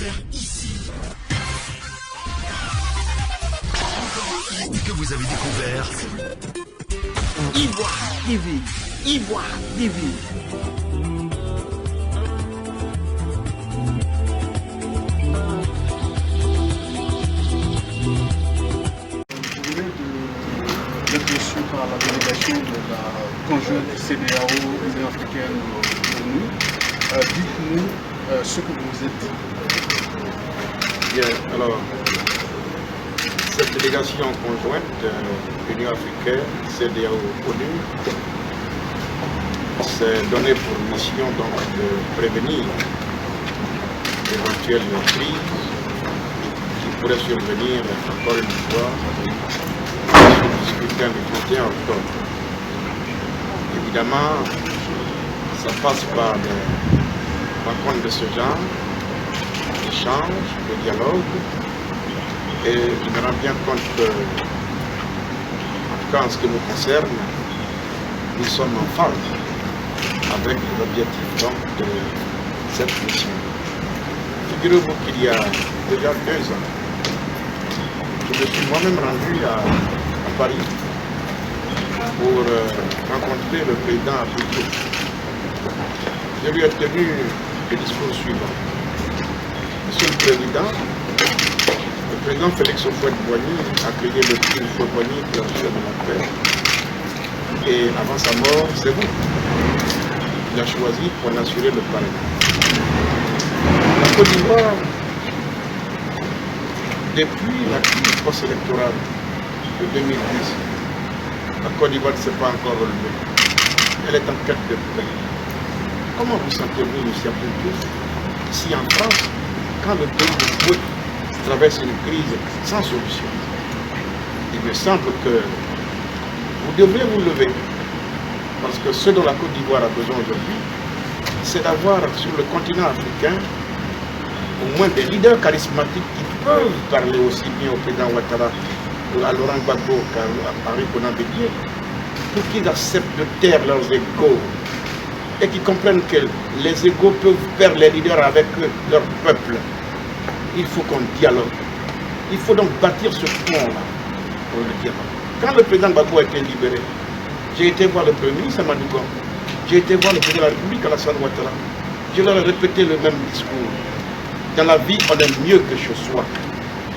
faire ici. Que vous avez découvert Ivoire TV. Ivoire TV. Vous êtes reçu par la délégation de la conjointe CEDEAO Union africaine ONU. Dites-nous ce que vous êtes. Bien, alors, cette délégation conjointe Union africaine, CEDEAO ONU, s'est donnée pour mission donc de prévenir d'éventuelles crises qui pourraient survenir encore une fois sur le scrutin du 31 octobre. Évidemment, ça passe par des rencontres de ce genre, d'échanges, de dialogue, et je me rends bien compte que, en tout cas en ce qui nous concerne, nous sommes en phase avec l'objectif donc de cette mission. Figurez-vous qu'il y a déjà 2 ans, je me suis moi-même rendu à Paris pour rencontrer le président Abidou. Je lui ai tenu le discours suivant. Monsieur le président Félix Houphouët-Boigny a créé le prix Houphouët-Boigny pour la recherche de la paix. Et avant sa mort, c'est vous. Il a choisi pour en assurer le parrainage. La Côte d'Ivoire, depuis la crise post-électorale de 2010, la Côte d'Ivoire ne s'est pas encore relevée. Elle est en quête de paix. Comment vous sentez-vous, M. Abidou, si en France, quand le pays de Fouet traverse une crise sans solution? Il me semble que vous devrez vous lever. Parce que ce dont la Côte d'Ivoire a besoin aujourd'hui, c'est d'avoir sur le continent africain au moins des leaders charismatiques qui peuvent parler aussi bien au président Ouattara, à Laurent Gbagbo qu'à Henri Konan Bédié, pour qu'ils acceptent de taire leurs égos et qu'ils comprennent que les égos peuvent perdre les leaders avec leur peuple. Il faut qu'on dialogue. Il faut donc bâtir ce pont-là pour le dialogue. Quand le président Gbagbo a été libéré, j'ai été voir le Premier ministre Amadou Gon. J'ai été voir le président de la République Alassane Ouattara. Je leur ai répété le même discours. Dans la vie, on est mieux que chez soi.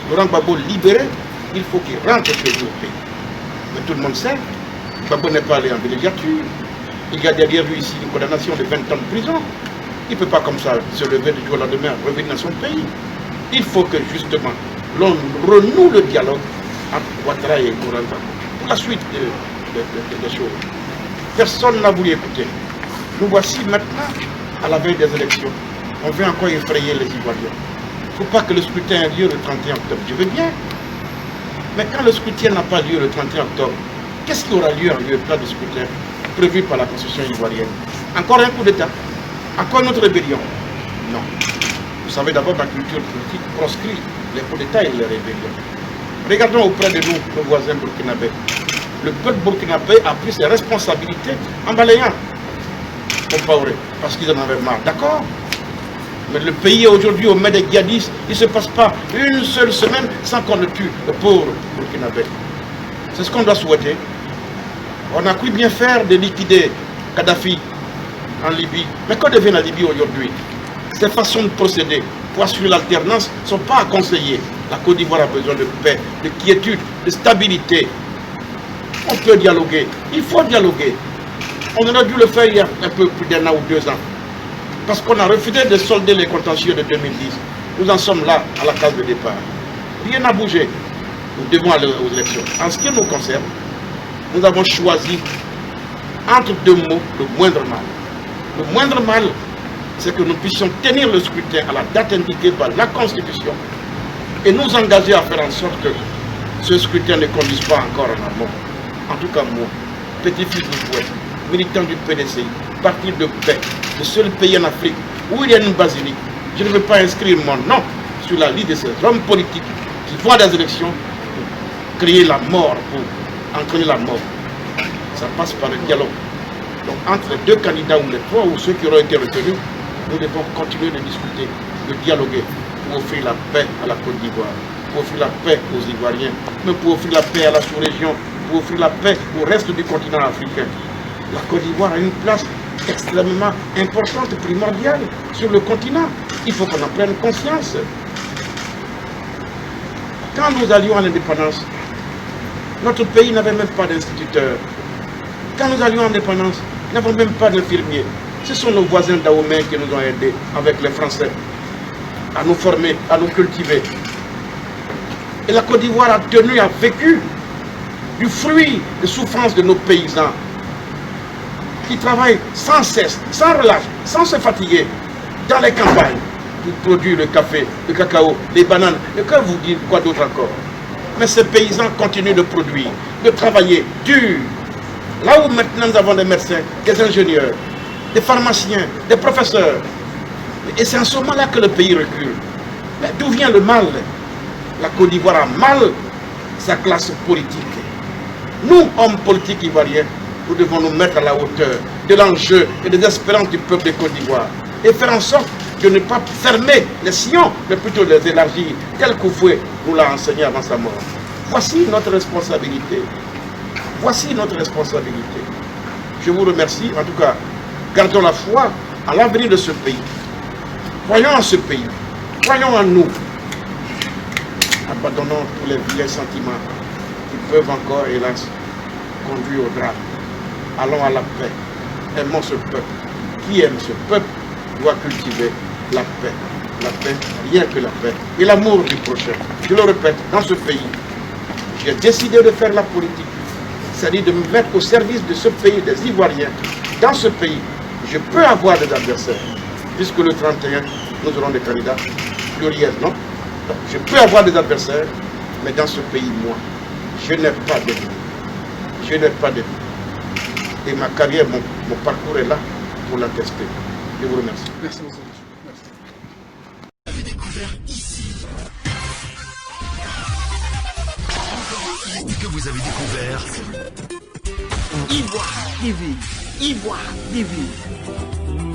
Laurent Gbagbo libéré, il faut qu'il rentre chez lui au pays. Mais tout le monde sait, Gbagbo n'est pas allé en villégiature. Il y a derrière lui ici une condamnation de 20 ans de prison. Il ne peut pas comme ça se lever du jour au lendemain, revenir dans son pays. Il faut que justement, l'on renoue le dialogue entre Ouattara et Kouranta pour la suite des choses. Personne n'a voulu écouter. Nous voici maintenant à la veille des élections. On veut encore effrayer les Ivoiriens. Il ne faut pas que le scrutin ait lieu le 31 octobre. Je veux bien. Mais quand le scrutin n'a pas lieu le 31 octobre, qu'est-ce qui aura lieu en lieu plat de scrutin prévu par la Constitution ivoirienne? Encore un coup d'État? Encore une autre rébellion? Non. Vous savez d'abord, ma culture politique proscrit les coups d'État et les rébellions. Regardons auprès de nous, nos voisins burkinabés. Le peuple burkinabé a pris ses responsabilités en balayant Compaoré, parce qu'ils en avaient marre. D'accord? Mais le pays est aujourd'hui au mains des djihadistes. Il ne se passe pas une seule semaine sans qu'on ne tue le pauvre burkinabé. C'est ce qu'on doit souhaiter. On a cru bien faire de liquider Kadhafi en Libye. Mais que devient la Libye aujourd'hui? Ces façons de procéder pour assurer l'alternance ne sont pas à conseiller. La Côte d'Ivoire a besoin de paix, de quiétude, de stabilité. On peut dialoguer. Il faut dialoguer. On aurait dû le faire il y a un peu plus d'1 an ou 2 ans. Parce qu'on a refusé de solder les contentieux de 2010. Nous en sommes là, à la case de départ. Rien n'a bougé. Nous devons aller aux élections. En ce qui nous concerne, nous avons choisi, entre 2 mots, le moindre mal. Le moindre mal, c'est que nous puissions tenir le scrutin à la date indiquée par la Constitution et nous engager à faire en sorte que ce scrutin ne conduise pas encore en amont. En tout cas, moi, petit-fils du Fouet, militant du PDCI, parti de paix, le seul pays en Afrique où il y a une basilique, je ne veux pas inscrire mon nom sur la liste de ces hommes politiques qui vont à des élections pour créer la mort, pour entraîner la mort. Ça passe par le dialogue. Donc entre les 2 candidats ou les 3 ou ceux qui auront été retenus, nous devons continuer de discuter, de dialoguer. pour offrir la paix à la Côte d'Ivoire, pour offrir la paix aux Ivoiriens, mais pour offrir la paix à la sous-région, pour offrir la paix au reste du continent africain. La Côte d'Ivoire a une place extrêmement importante, primordiale sur le continent. Il faut qu'on en prenne conscience. Quand nous allions à l'indépendance, notre pays n'avait même pas d'instituteurs. Quand nous allions à l'indépendance, nous n'avons même pas d'infirmiers. Ce sont nos voisins d'Aomé qui nous ont aidés avec les Français à nous former, à nous cultiver. Et la Côte d'Ivoire a tenu, a vécu du fruit des souffrances de nos paysans qui travaillent sans cesse, sans relâche, sans se fatiguer dans les campagnes pour produire le café, le cacao, les bananes, et que vous dites quoi d'autre encore. Mais ces paysans continuent de produire, de travailler dur. Là où maintenant nous avons des médecins, des ingénieurs, des pharmaciens, des professeurs. Et c'est en ce moment-là que le pays recule. Mais d'où vient le mal? La Côte d'Ivoire a mal sa classe politique. Nous, hommes politiques ivoiriens, nous devons nous mettre à la hauteur de l'enjeu et des espérances du peuple de Côte d'Ivoire et faire en sorte de ne pas fermer les sillons, mais plutôt les élargir, tel qu'Oufoué nous l'a enseigné avant sa mort. Voici notre responsabilité. Voici notre responsabilité. Je vous remercie. En tout cas, gardons la foi à l'avenir de ce pays. Croyons en ce pays. Croyons en nous. Abandonnons tous les vieux sentiments qui peuvent encore, hélas, conduire au drame. Allons à la paix. Aimons ce peuple. Qui aime ce peuple doit cultiver la paix. La paix, rien que la paix. Et l'amour du prochain. Je le répète, dans ce pays, j'ai décidé de faire la politique. C'est-à-dire de me mettre au service de ce pays, des Ivoiriens. Dans ce pays, je peux avoir des adversaires. Puisque le 31, nous aurons des candidats pluriels, non? Donc, je peux avoir des adversaires, mais dans ce pays, moi, je n'ai pas d'ennemis. Je n'ai pas d'ennemis. Et ma carrière, mon parcours est là pour l'attester. Je vous remercie. Merci beaucoup. Merci. Vous avez découvert ici. Que vous avez découvert Ivoire TV. Ivoire TV.